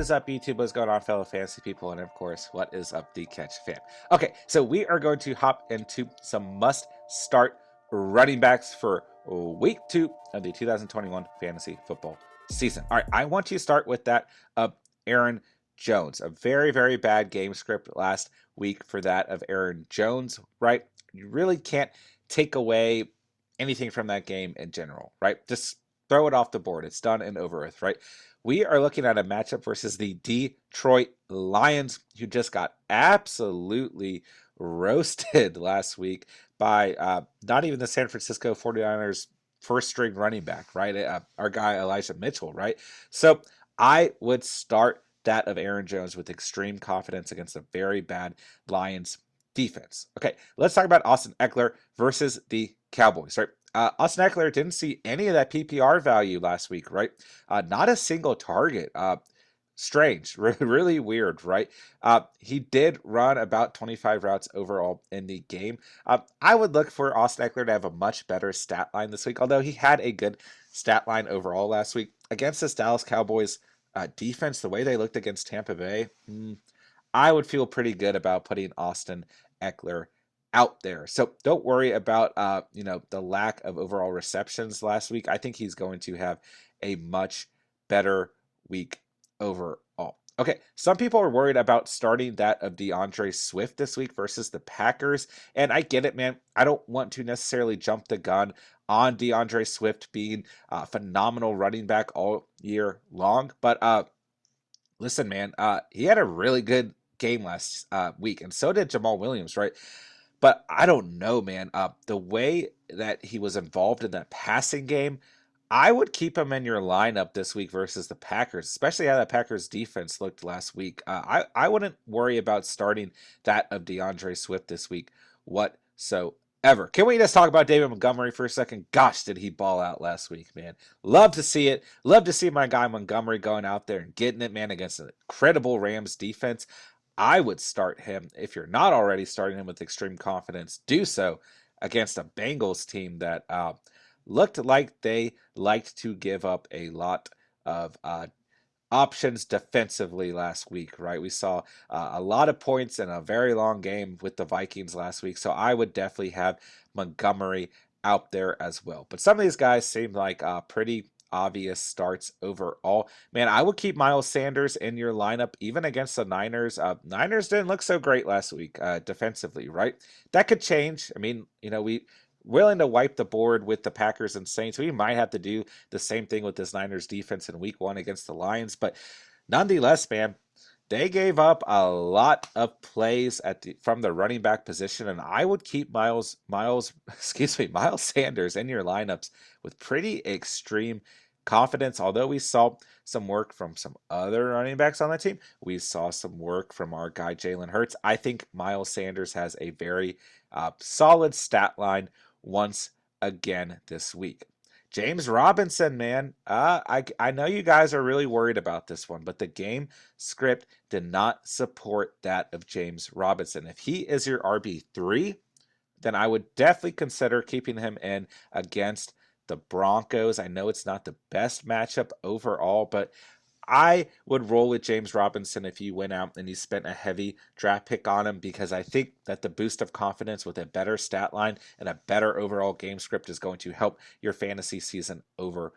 is up, YouTube? What's going on, fellow fantasy people? And of course, what is up, the Catch fan? Okay, so we are going to hop into some must-start running backs for week 2 of the 2021 fantasy football season. All right, I want you to start with that of Aaron Jones. A very, very bad game script last week for that of Aaron Jones, right? You really can't take away anything from that game in general, right? Just throw it off the board. It's done and over with, right? We are looking at a matchup versus the Detroit Lions, who just got absolutely roasted last week by not even the San Francisco 49ers first string running back, right? Our guy Elijah Mitchell, right? So I would start that of Aaron Jones with extreme confidence against a very bad Lions defense. Okay, let's talk about Austin Ekeler versus the Cowboys, right? Austin Ekeler didn't see any of that PPR value last week, right? Not a single target. Strange, really weird, right? He did run about 25 routes overall in the game. I would look for Austin Ekeler to have a much better stat line this week, although he had a good stat line overall last week. Against this Dallas Cowboys defense, the way they looked against Tampa Bay, I would feel pretty good about putting Austin Ekeler out there. So don't worry about the lack of overall receptions last week. I think he's going to have a much better week overall. Okay, some people are worried about starting that of DeAndre Swift this week versus the Packers, and I get it, man. I don't want to necessarily jump the gun on DeAndre Swift being a phenomenal running back all year long, but listen, man, he had a really good game last week, and so did Jamal Williams, right? But I don't know, man. The way that he was involved in that passing game, I would keep him in your lineup this week versus the Packers, especially how that Packers defense looked last week. I wouldn't worry about starting that of DeAndre Swift this week whatsoever. Can we just talk about David Montgomery for a second? Gosh, did he ball out last week, man. Love to see it. Love to see my guy Montgomery going out there and getting it, man, against an incredible Rams defense. I would start him. If you're not already starting him with extreme confidence, do so against a Bengals team that looked like they liked to give up a lot of options defensively last week, right? We saw a lot of points in a very long game with the Vikings last week, so I would definitely have Montgomery out there as well. But some of these guys seem like pretty obvious starts overall. Man, I would keep Miles Sanders in your lineup even against the Niners. Niners didn't look so great last week defensively, right? That could change. I mean, we willing to wipe the board with the Packers and Saints. We might have to do the same thing with this Niners defense in week 1 against the Lions, but nonetheless, man, they gave up a lot of plays from the running back position, and I would keep Miles Sanders in your lineups with pretty extreme confidence. Although we saw some work from some other running backs on the team, we saw some work from our guy Jalen Hurts. I think Miles Sanders has a very solid stat line once again this week. James Robinson, man, I know you guys are really worried about this one, but the game script did not support that of James Robinson. If he is your RB3, then I would definitely consider keeping him in against the Broncos. I know it's not the best matchup overall, but I would roll with James Robinson if you went out and you spent a heavy draft pick on him, because I think that the boost of confidence with a better stat line and a better overall game script is going to help your fantasy season overall.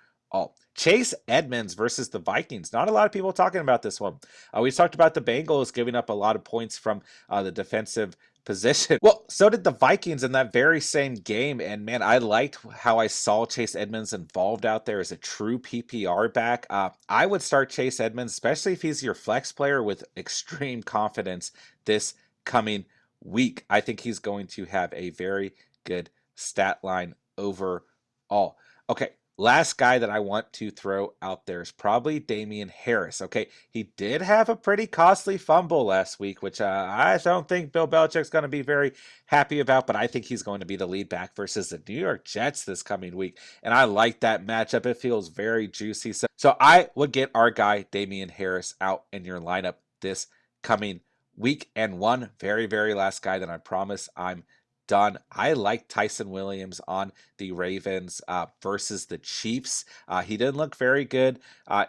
Chase Edmonds versus the Vikings. Not a lot of people talking about this one. We talked about the Bengals giving up a lot of points from the defensive position. Well, so did the Vikings in that very same game. And man, I liked how I saw Chase Edmonds involved out there as a true PPR back. I would start Chase Edmonds, especially if he's your flex player, with extreme confidence this coming week. I think he's going to have a very good stat line overall. Okay, last guy that I want to throw out there is probably Damian Harris. Okay, he did have a pretty costly fumble last week, which I don't think Bill Belichick's going to be very happy about, but I think he's going to be the lead back versus the New York Jets this coming week, and I like that matchup. It feels very juicy. So I would get our guy Damian Harris out in your lineup this coming week. And one very, very last guy that I promise I'm done. I like Tyson Williams on the Ravens versus the Chiefs. He didn't look very good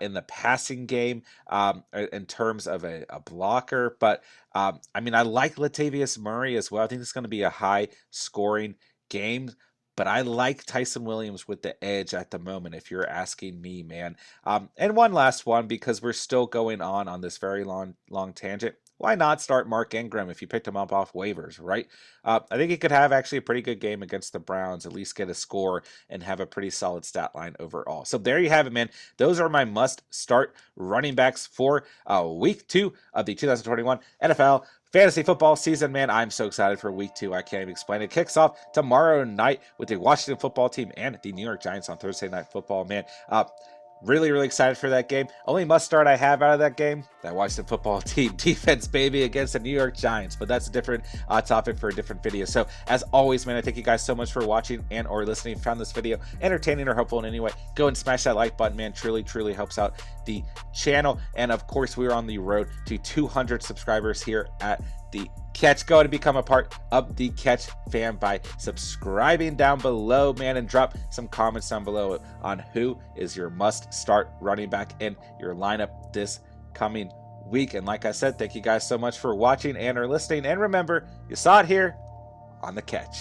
in the passing game in terms of a blocker, but I mean, I like Latavius Murray as well. I think it's going to be a high scoring game. But I like Tyson Williams with the edge at the moment, if you're asking me, man. And one last one, because we're still going on this very long tangent. Why not start Mark Ingram if you picked him up off waivers, right? I think he could have actually a pretty good game against the Browns, at least get a score and have a pretty solid stat line overall. So there you have it, man. Those are my must-start running backs for week 2 of the 2021 NFL fantasy football season, man. I'm so excited for week 2. I can't even explain it. It kicks off tomorrow night with the Washington football team and the New York Giants on Thursday Night Football, man. Really, really excited for that game. Only must start I have out of that game, that Washington football team defense, baby, against the New York Giants. But that's a different topic for a different video. So as always, man, I thank you guys so much for watching and or listening. If you found this video entertaining or helpful in any way, go and smash that like button, man. Truly, truly helps out the channel. And of course, we're on the road to 200 subscribers here at the Catch. Go to become a part of the Catch fam by subscribing down below, man, and drop some comments down below on who is your must start running back in your lineup this coming week. And like I said, thank you guys so much for watching and or listening, and remember, you saw it here on the Catch.